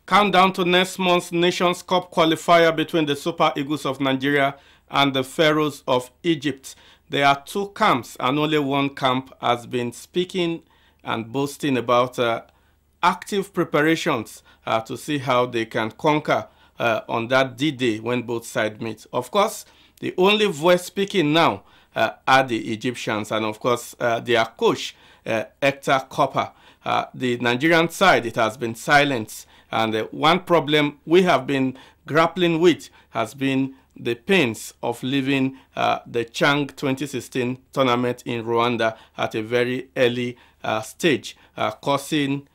Countdown to next month's Nations Cup qualifier between the Super Eagles of Nigeria and the Pharaohs of Egypt. There are two camps, and only one camp has been speaking and boasting about active preparations to see how they can conquer on that D-Day when both sides meet. Of course, the only voice speaking now are the Egyptians, and of course their coach, Hector Copper. The Nigerian side, it has been silent, and one problem we have been grappling with has been the pains of leaving the Chang 2016 tournament in Rwanda at a very early stage, causing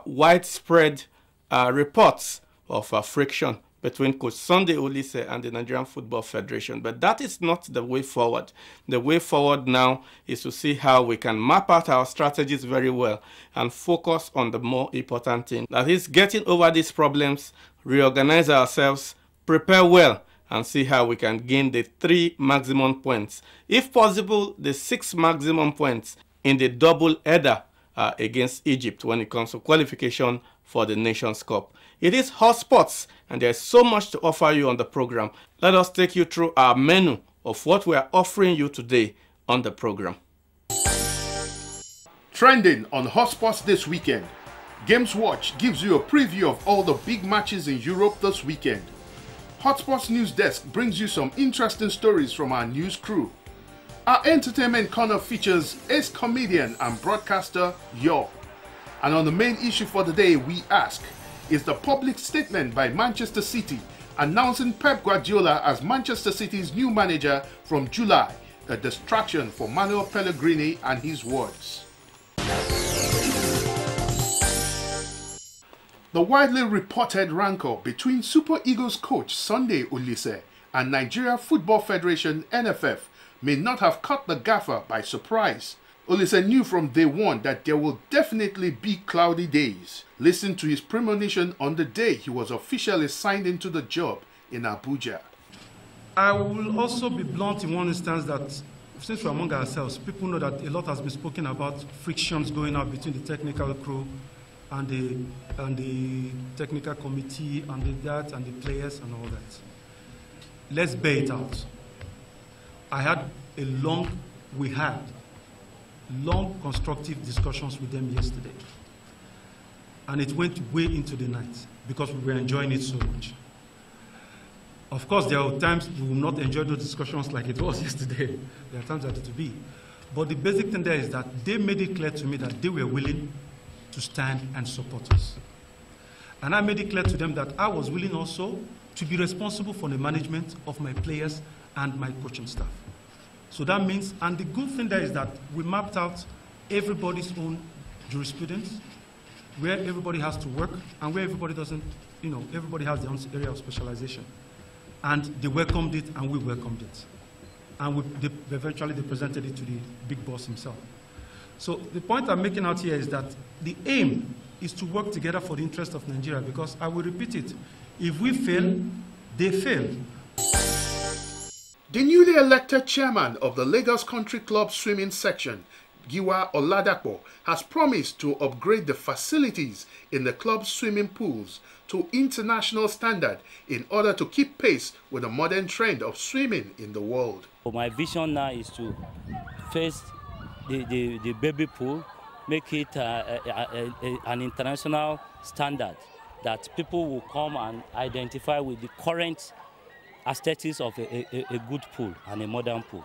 widespread reports of friction between Coach Sunday Olise and the Nigerian Football Federation. But that is not the way forward. The way forward now is to see how we can map out our strategies very well and focus on the more important thing. That is getting over these problems, reorganize ourselves, prepare well, and see how we can gain the 3 maximum points. If possible, the 6 maximum points in the double header against Egypt when it comes to qualification for the Nations Cup. It is hot sports, and there's so much to offer you on the program. Let us take you through our menu of what we are offering you today on the program. Trending on hot sports this weekend. Games Watch gives you a preview of all the big matches in Europe this weekend. Hot Sports News Desk brings you some interesting stories from our news crew. Our entertainment corner features ace comedian and broadcaster Yo. And on the main issue for the day, we ask, is the public statement by Manchester City announcing Pep Guardiola as Manchester City's new manager from July a distraction for Manuel Pellegrini and his words? The widely reported rancor between Super Eagles coach Sunday Olise and Nigeria Football Federation NFF may not have caught the gaffer by surprise. Olise knew from day one that there will definitely be cloudy days. Listen to his premonition on the day he was officially signed into the job in Abuja. I will also be blunt in one instance that since we're among ourselves, people know that a lot has been spoken about frictions going on between the technical crew and the technical committee and the players and all that. Let's bear it out. We had long constructive discussions with them yesterday, and it went way into the night because we were enjoying it so much. Of course, there are times we will not enjoy those discussions like it was yesterday. There are times that it will be. But the basic thing there is that they made it clear to me that they were willing to stand and support us. And I made it clear to them that I was willing also to be responsible for the management of my players and my coaching staff. So that means, and the good thing there is that we mapped out everybody's own jurisprudence, where everybody has to work and where everybody doesn't, everybody has their own area of specialization. And they welcomed it and we welcomed it. And eventually they presented it to the big boss himself. So the point I'm making out here is that the aim is to work together for the interest of Nigeria, because I will repeat it, if we fail, they fail. The newly elected chairman of the Lagos Country Club swimming section, Giwa Oladapo, has promised to upgrade the facilities in the club's swimming pools to international standard in order to keep pace with the modern trend of swimming in the world. My vision now is to face the baby pool, make it an international standard that people will come and identify with the current aesthetics of a good pool and a modern pool.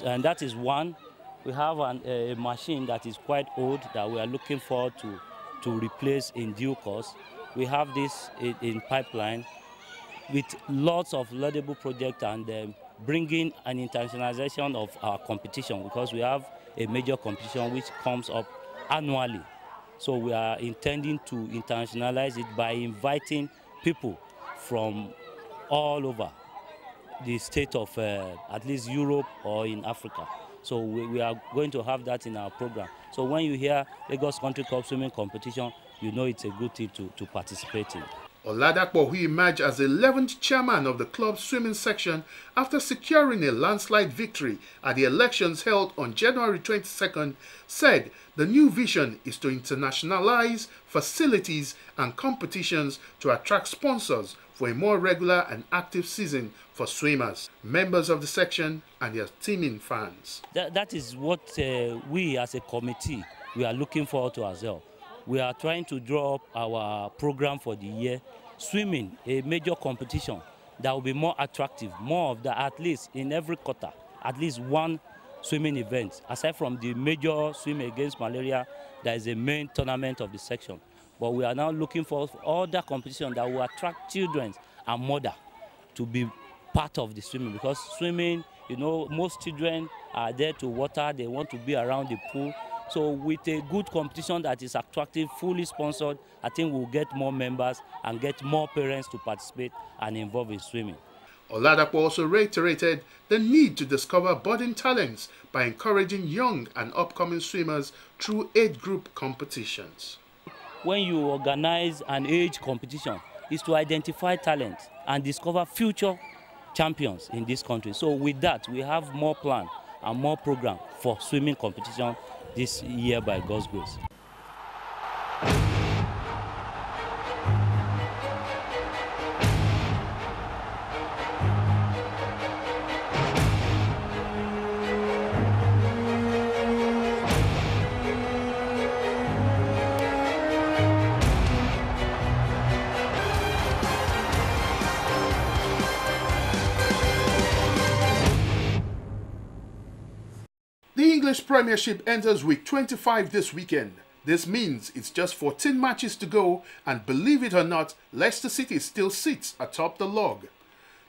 And that is one. We have a machine that is quite old that we are looking forward to replace in due course. We have this in pipeline with lots of laudable projects and bringing an internationalization of our competition, because we have a major competition which comes up annually. So we are intending to internationalize it by inviting people from all over the state of at least Europe or in Africa. So we are going to have that in our program. So when you hear Lagos Country Club swimming competition, you know it's a good thing to participate in. Oladapo, who emerged as the 11th chairman of the club's swimming section after securing a landslide victory at the elections held on January 22nd, said the new vision is to internationalize facilities and competitions to attract sponsors for a more regular and active season for swimmers, members of the section and their teaming fans. That is what we as a committee, we are looking forward to as well. We are trying to draw up our program for the year. Swimming, a major competition that will be more attractive, more of that, at least in every quarter, at least one swimming event. Aside from the major swim against malaria, there is a main tournament of the section. But we are now looking for other competition that will attract children and mother to be part of the swimming, because swimming, you know, most children are there to water, they want to be around the pool. So with a good competition that is attractive, fully sponsored, I think we'll get more members and get more parents to participate and involve in swimming. Oladapo also reiterated the need to discover budding talents by encouraging young and upcoming swimmers through age group competitions. When you organize an age competition, it's to identify talent and discover future champions in this country. So with that, we have more plan and more program for swimming competition this year by God's grace. The English Premiership enters week 25 this weekend. This means it's just 14 matches to go, and believe it or not, Leicester City still sits atop the log.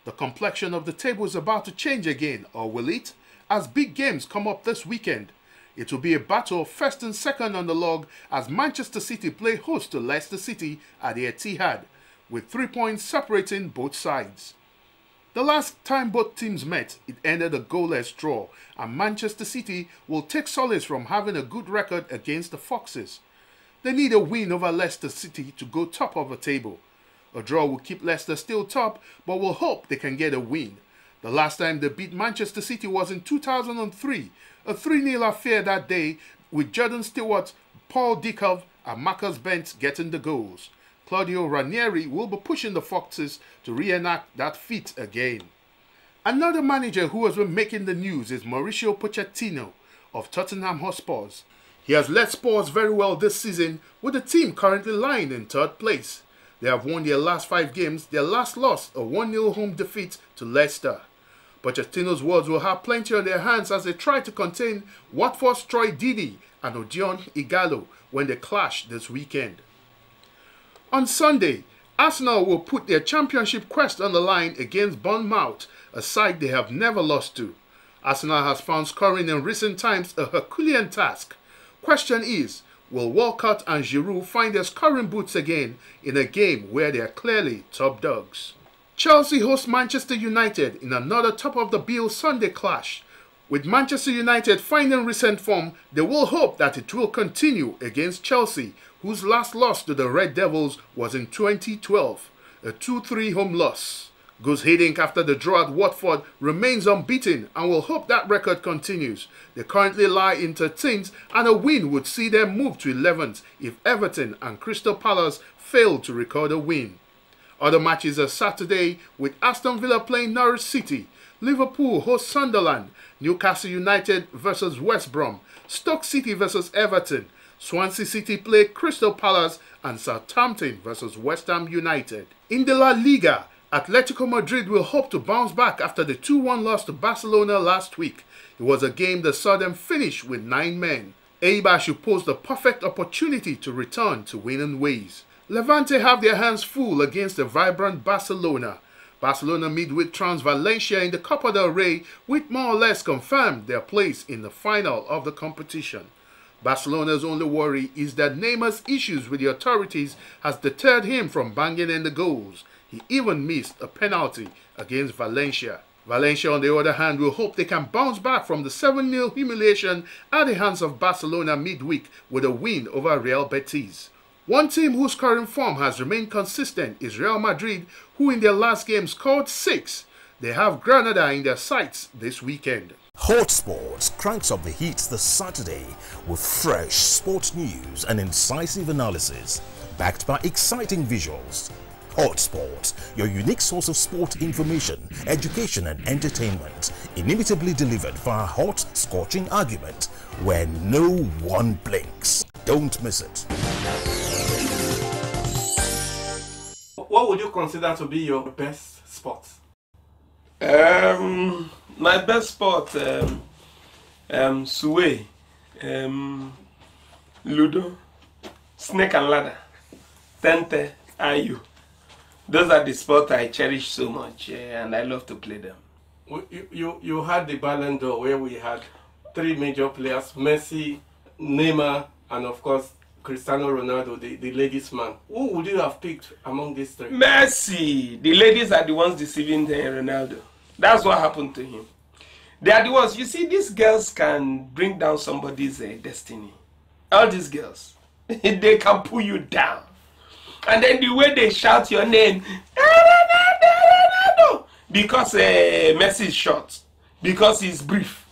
The complexion of the table is about to change again, or will it? As big games come up this weekend. It will be a battle of first and second on the log as Manchester City play host to Leicester City at the Etihad, with 3 points separating both sides. The last time both teams met, it ended a goalless draw, and Manchester City will take solace from having a good record against the Foxes. They need a win over Leicester City to go top of the table. A draw will keep Leicester still top, but will hope they can get a win. The last time they beat Manchester City was in 2003, a 3-0 affair that day, with Jordan Stewart, Paul Dickow and Marcus Bent getting the goals. Claudio Ranieri will be pushing the Foxes to reenact that feat again. Another manager who has been making the news is Mauricio Pochettino of Tottenham Hotspurs. He has led Spurs very well this season, with the team currently lying in third place. They have won their last 5 games, their last loss a 1-0 home defeat to Leicester. Pochettino's words will have plenty on their hands as they try to contain Watford's Troy Deeney and Odion Ighalo when they clash this weekend. On Sunday, Arsenal will put their championship quest on the line against Bournemouth, a side they have never lost to. Arsenal has found scoring in recent times a Herculean task. Question is, will Walcott and Giroud find their scoring boots again in a game where they are clearly top dogs? Chelsea host Manchester United in another top-of-the-bill Sunday clash. With Manchester United finding recent form, they will hope that it will continue against Chelsea, whose last loss to the Red Devils was in 2012, a 2-3 home loss. Gus Hiddink, after the draw at Watford, remains unbeaten and will hope that record continues. They currently lie in 13th, and a win would see them move to 11th if Everton and Crystal Palace fail to record a win. Other matches are Saturday, with Aston Villa playing Norwich City, Liverpool host Sunderland, Newcastle United versus West Brom, Stoke City versus Everton, Swansea City play Crystal Palace, and Southampton versus West Ham United. In the La Liga, Atletico Madrid will hope to bounce back after the 2-1 loss to Barcelona last week. It was a game that saw them finish with 9 men. Eibar should pose the perfect opportunity to return to winning ways. Levante have their hands full against the vibrant Barcelona. Barcelona midweek trounced Valencia in the Copa del Rey, which more or less confirmed their place in the final of the competition. Barcelona's only worry is that Neymar's issues with the authorities has deterred him from banging in the goals. He even missed a penalty against Valencia. Valencia, on the other hand, will hope they can bounce back from the 7-0 humiliation at the hands of Barcelona midweek with a win over Real Betis. One team whose current form has remained consistent is Real Madrid, who in their last game scored 6. They have Granada in their sights this weekend. Hot Sports cranks up the heat this Saturday with fresh sports news and incisive analysis, backed by exciting visuals. Hot Sports, your unique source of sport information, education and entertainment, inimitably delivered via hot, scorching argument where no one blinks. Don't miss it. What would you consider to be your best sport? My best sport, Suwe, Ludo, Snake and Ladder, Tente, Ayu. Those are the sports I cherish so much, and I love to play them. You had the Ballon d'Or where we had 3 major players, Messi, Neymar, and of course Cristiano Ronaldo, the ladies' man. Who would you have picked among these 3? Messi. The ladies are the ones deceiving Ronaldo. That's what happened to him. They are the ones. You see, these girls can bring down somebody's destiny. All these girls, they can pull you down. And then the way they shout your name, Ronaldo, because Messi is short, because he's brief,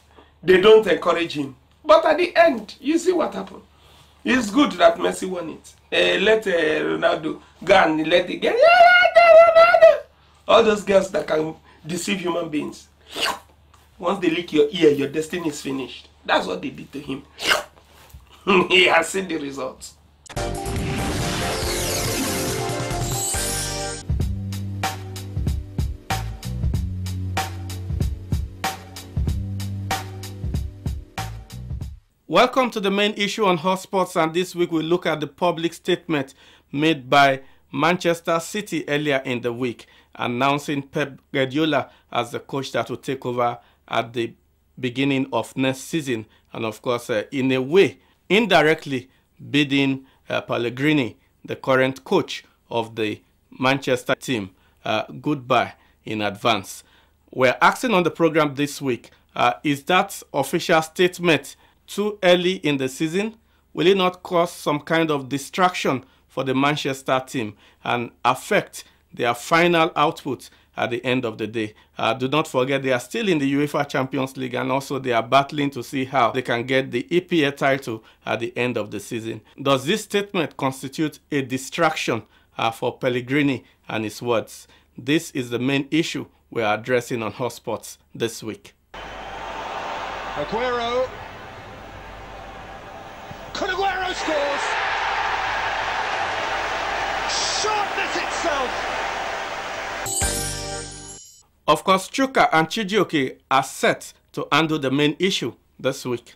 they don't encourage him. But at the end, you see what happened. It's good that Messi won it. Let Ronaldo go and let the girl, Ronaldo. All those girls that can deceive human beings. Once they lick your ear, your destiny is finished. That's what they did to him. He has seen the results. Welcome to the main issue on Hot Sports, and this week we look at the public statement made by Manchester City earlier in the week, announcing Pep Guardiola as the coach that will take over at the beginning of next season, and of course, in a way, indirectly bidding Pellegrini, the current coach of the Manchester team, goodbye in advance. We're asking on the program this week, is that official statement too early in the season? Will it not cause some kind of distraction for the Manchester team and affect their final output at the end of the day? Do not forget they are still in the UEFA Champions League, and also they are battling to see how they can get the EPL title at the end of the season. Does this statement constitute a distraction for Pellegrini and his words? This is the main issue we are addressing on Hot Sports this week. Aguero. Aguero scores. Sharpness itself. Of course, Chuka and Chijioke are set to handle the main issue this week.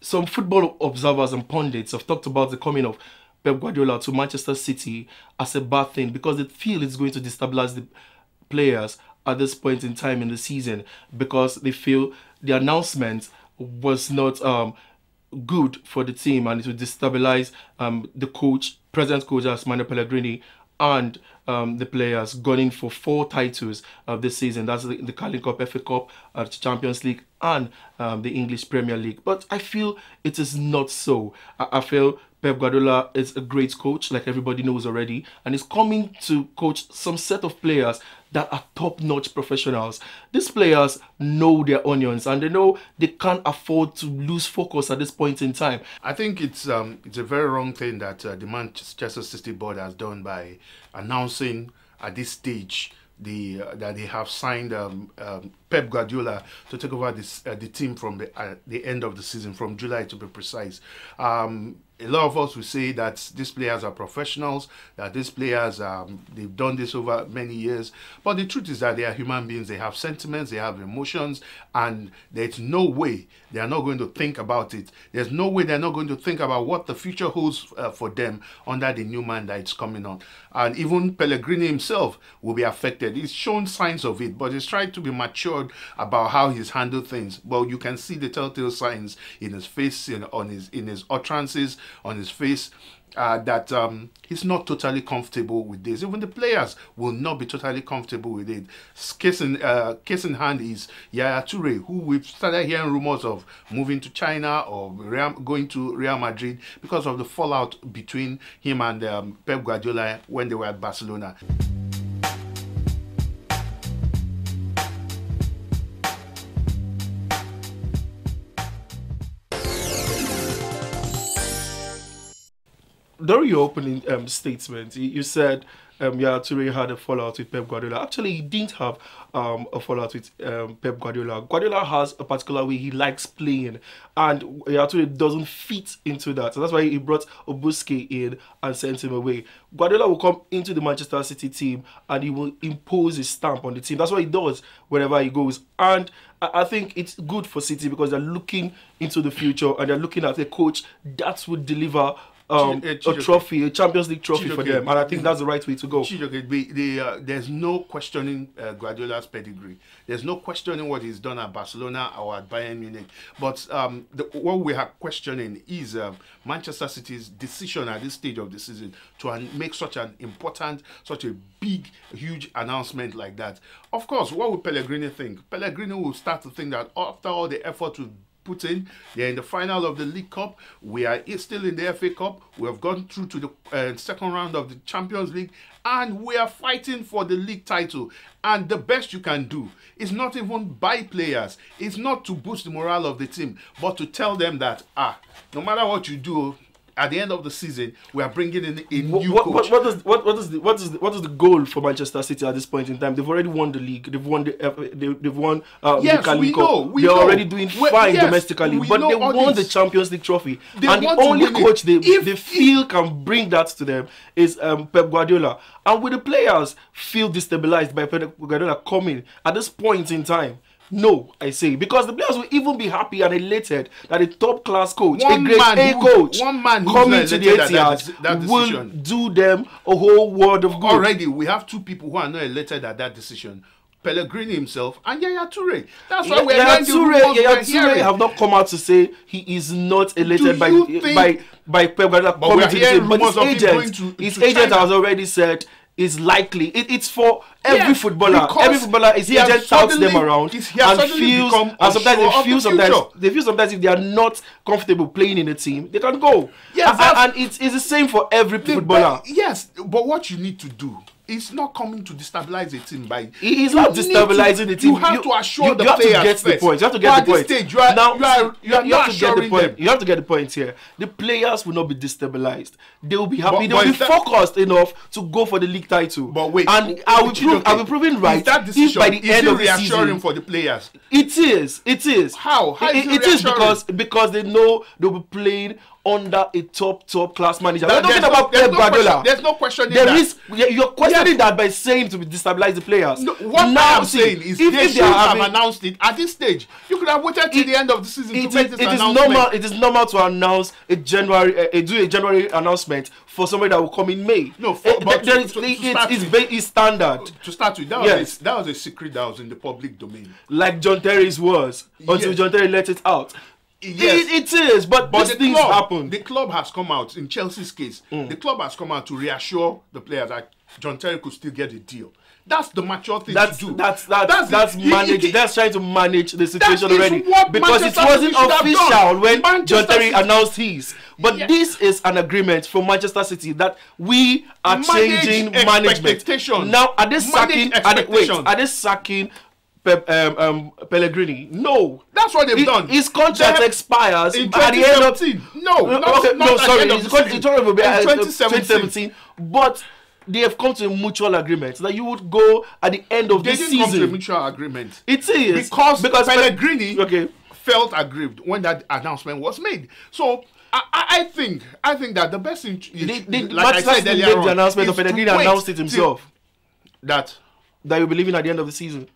Some football observers and pundits have talked about the coming of Pep Guardiola to Manchester City as a bad thing because they feel it's going to destabilize the players at this point in time in the season, because they feel the announcement was not good for the team and it would destabilize the coach, present coach as Manuel Pellegrini, and the players gunning for 4 titles this season. That's the Carling Cup, FA Cup, Champions League, and the English Premier League. But I feel it is not so. I feel Pep Guardiola is a great coach, like everybody knows already, and is coming to coach some set of players that are top-notch professionals. These players know their onions, and they know they can't afford to lose focus at this point in time. I think it's a very wrong thing that the Manchester City board has done by announcing at this stage that they have signed Pep Guardiola to take over the team from the end of the season, from July to be precise. A lot of us will say that these players are professionals, that these players, they've done this over many years. But the truth is that they are human beings. They have sentiments, they have emotions, and there's no way they are not going to think about it. There's no way they're not going to think about what the future holds for them under the new man that is coming on. And even Pellegrini himself will be affected. He's shown signs of it, but he's tried to be matured about how he's handled things. Well, you can see the telltale signs in his face, in his utterances, on his face. That he's not totally comfortable with this. Even the players will not be totally comfortable with it. Case in hand is Yaya Toure, who we've started hearing rumors of moving to China or going to Real Madrid because of the fallout between him and Pep Guardiola when they were at Barcelona. During your opening statement, you said Yaya Toure had a fallout with Pep Guardiola. Actually, he didn't have a fallout with Pep Guardiola. Guardiola has a particular way he likes playing, and Yaya Toure doesn't fit into that. So that's why he brought Obuske in and sent him away. Guardiola will come into the Manchester City team and he will impose his stamp on the team. That's what he does wherever he goes. And I think it's good for City because they're looking into the future and they're looking at a coach that would deliver a trophy, a Champions League trophy for them, and I think that's the right way to go. There's no questioning Guardiola's pedigree. There's no questioning what he's done at Barcelona or at Bayern Munich. But what we are questioning is Manchester City's decision at this stage of the season to make such an important, such a big, huge announcement like that. Of course, what will Pellegrini think? Pellegrini will start to think that after all the effort to put in, they're in the final of the League Cup, we are still in the FA Cup, we have gone through to the second round of the Champions League, and we are fighting for the league title. And the best you can do is not even buy players, it's not to boost the morale of the team, but to tell them that no matter what you do, at the end of the season, we are bringing in a new coach. What is the goal for Manchester City at this point in time? They've already won the league. They've won yes, the we know. They're already doing fine domestically, but they won the Champions League trophy. And the only coach they feel can bring that to them is Pep Guardiola. And with the players feel destabilized by Pep Guardiola coming at this point in time. No, I say, because the players will even be happy and elated that a top-class coach, a grade A coach, coming to the Etihad will do them a whole world of good. Already, we have two people who are not elated at that decision. Pellegrini himself and Yaya Toure. That's why we're Yaya Toure have not come out to say he is not elated by Pep Guardiola coming to the team. But his agent has already said is likely. It's for every footballer. Every footballer, his agent touts them around and feels, and sometimes they feel sometimes if they are not comfortable playing in a team, they can go. Yes, and it's the same for every footballer. Yes, but what you need to do is not coming to destabilize a team by. He's not destabilizing the team. You have to assure the players. You have to get the point. You have to get the point. Stage, you have to get the point. You have to get the point here. The players will not be destabilized. They will be happy. They will be focused enough to go for the league title. But wait, and I will prove it right. That decision, by the end of the season for the players. It is. How? It is because they know they'll be playing under a top class manager. We're talking about Pep Guardiola. There's no question in that. You're questioning that by saying to destabilize the players. No, what I'm saying is they should have announced it at this stage. You could have waited till the end of the season to make this announcement. It is normal to announce a January announcement for somebody that will come in May. No, it's standard. To start with, that was a secret that was in the public domain. Like John Terry's was, until John Terry let it out. Yes. It is, but these things happen. The club has come out, in Chelsea's case, the club has come out to reassure the players that John Terry could still get a deal. That's the mature thing to do. That's trying to manage the situation already. Because it wasn't official when John Terry announced his. But this is an agreement from Manchester City that we are changing management. Now, are they sacking Pellegrini? No, that's what they've done. His contract expires in 2017. His contract will be in 2017. But they have come to a mutual agreement that you would go at the end of this season. They didn't come to a mutual agreement. It is because Pellegrini felt aggrieved when that announcement was made. So I think that the best thing, like I said earlier on, the announcement of Pellegrini announced it himself that you'll be leaving at the end of the season.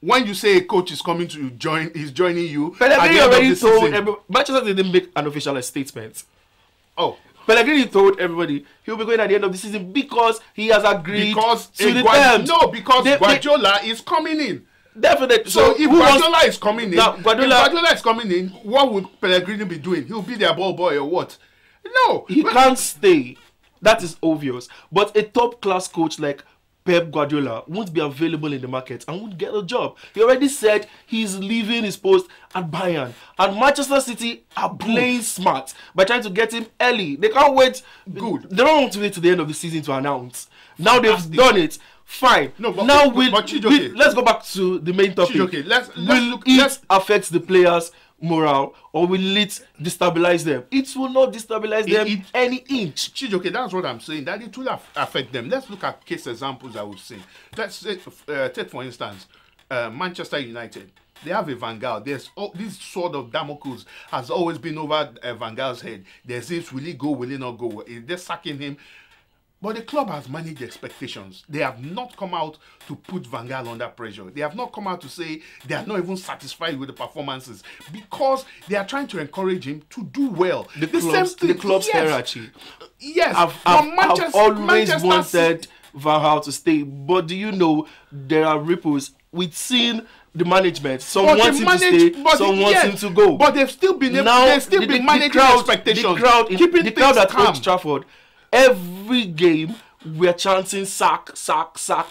When you say a coach is coming to join, he's joining you. Pellegrini already told Manchester didn't make an official statement. Oh, Pellegrini told everybody he'll be going at the end of the season because he has agreed to the terms. No, because Guardiola is coming in. Definitely. So if Guardiola is coming in, what would Pellegrini be doing? He'll be their ball boy or what? No, He can't stay. That is obvious. But a top-class coach like Pep Guardiola won't be available in the market and won't get a job. He already said he's leaving his post at Bayern. And Manchester City are playing smart by trying to get him early. They can't wait. Good. They don't want to wait to the end of the season to announce. Now they've done it. Fine. No, but, now let's go back to the main topic. Chijoke, will it affect the players' morale or will it destabilize them? It will not destabilize them any inch. Chijoke, that's what I'm saying. That it will affect them. Let's look at case examples that we've seen. Let's say, take for instance, Manchester United. They have a Van Gaal. There's this sort of Damocles has always been over Van Gaal's head. There's this: will he go? Will he not go? They're sacking him. But the club has managed expectations. They have not come out to put Van Gaal under pressure. They have not come out to say they are not even satisfied with the performances because they are trying to encourage him to do well. The club's hierarchy. Yes, I've always wanted Van Gaal to stay, but do you know there are ripples? We've seen the management. Some want him to stay, some want him to go. But they've still been managing expectations. The crowd at Old Trafford. Every game we're chanting sack.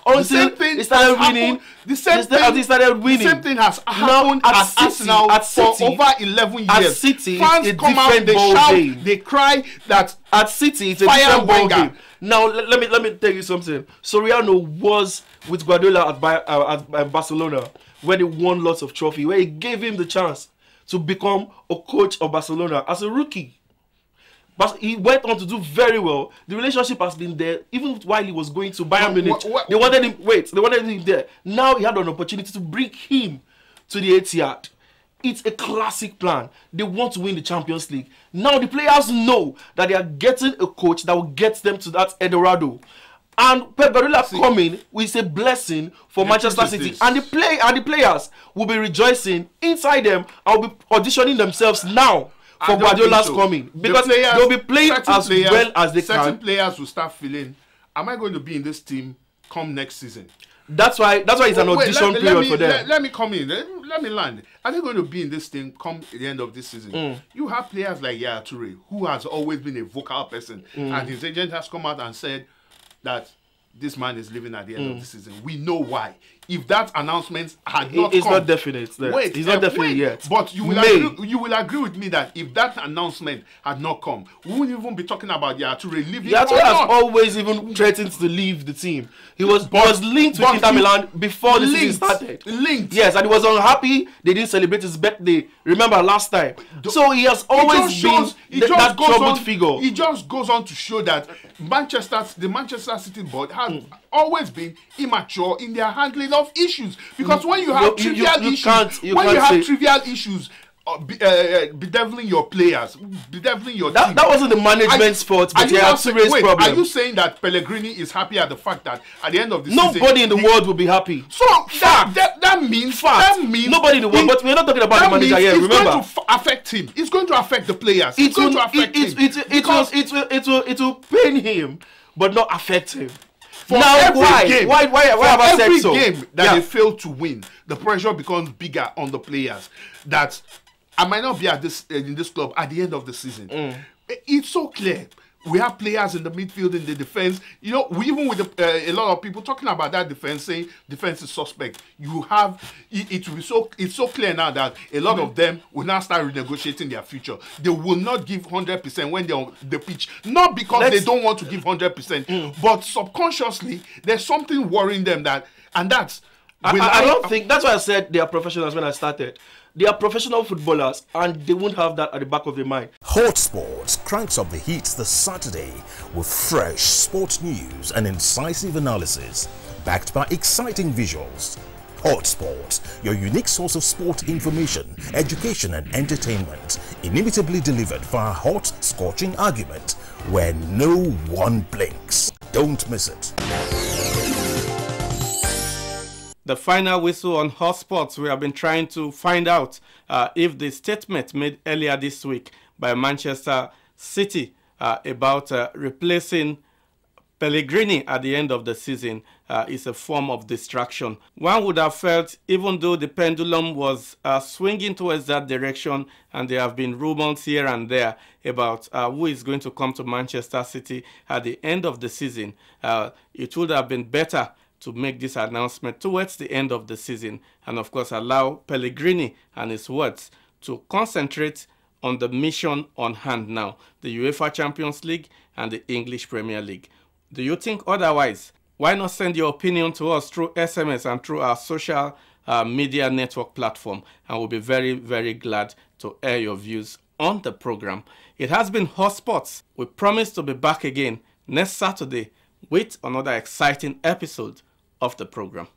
Until they started winning. The same thing has happened at Arsenal for over 11 years. At City, fans come out, they shout, they cry that at City it's a different ball game. Now let me tell you something. Soriano was with Guardiola at Barcelona where they won lots of trophies, where he gave him the chance to become a coach of Barcelona as a rookie. But he went on to do very well. The relationship has been there even while he was going to Bayern Munich. They wanted him there. Now he had an opportunity to bring him to the Etihad. It's a classic plan. They want to win the Champions League. Now the players know that they are getting a coach that will get them to that Eldorado. And Pep Guardiola coming is a blessing for Manchester City. And the players will be rejoicing inside them and will be auditioning themselves now for Guardiola's coming, because they'll be playing as well as they can. Certain players will start feeling, am I going to be in this team come next season? That's why it's an audition period for them. Let me come in. Let me land. Are they going to be in this team come the end of this season? You have players like Yaya Toure, who has always been a vocal person, and his agent has come out and said that this man is leaving at the end of the season. We know why. If that announcement had not it's come, not definite. It's not definite yet. But you will agree with me that if that announcement had not come, we wouldn't even be talking about Yaya Toure leaving. Yaya Toure has always even threatened to leave the team. He was linked with Inter Milan before the season started. Linked. Yes, and he was unhappy. They didn't celebrate his birthday. Remember last time? So he has always been that troubled figure. It just goes on to show that the Manchester City board has always been immature in their handling of issues. Because when you have trivial issues, bedeviling your players, bedeviling your team. That wasn't the management's fault, but they had serious problems. Are you saying that Pellegrini is happy at the fact that at the end of the season nobody in the world will be happy? So that means nobody in the world. But we're not talking about the manager here. Remember, it's going to affect him. It's going to affect the players. It's going to affect him. It will pain him, but not affect him. For now, every why have I said so? Every game that they fail to win, the pressure becomes bigger on the players. That I might not be at in this club at the end of the season. It's so clear. We have players in the midfield, in the defense. You know, even with a lot of people talking about that defense, saying defense is suspect. You have it will be so. It's so clear now that a lot of them will now start renegotiating their future. They will not give 100% when they're on the pitch, not because they don't want to give 100%, but subconsciously there's something worrying them that's. I don't think that's why I said they are professionals when I started. They are professional footballers and they won't have that at the back of their mind. Hot Sports cranks up the heat this Saturday with fresh sports news and incisive analysis backed by exciting visuals. Hot Sports, your unique source of sport information, education and entertainment, inimitably delivered via hot, scorching argument where no one blinks. Don't miss it. The final whistle on Hot Sports. We have been trying to find out if the statement made earlier this week by Manchester City about replacing Pellegrini at the end of the season is a form of distraction. One would have felt, even though the pendulum was swinging towards that direction, and there have been rumors here and there about who is going to come to Manchester City at the end of the season, it would have been better to make this announcement towards the end of the season, and of course allow Pellegrini and his words to concentrate on the mission on hand now, the UEFA Champions League and the English Premier League. Do you think otherwise? Why not send your opinion to us through SMS and through our social media network platform, and we'll be very, very glad to air your views on the program. It has been Hot Sports. We promise to be back again next Saturday with another exciting episode of the program.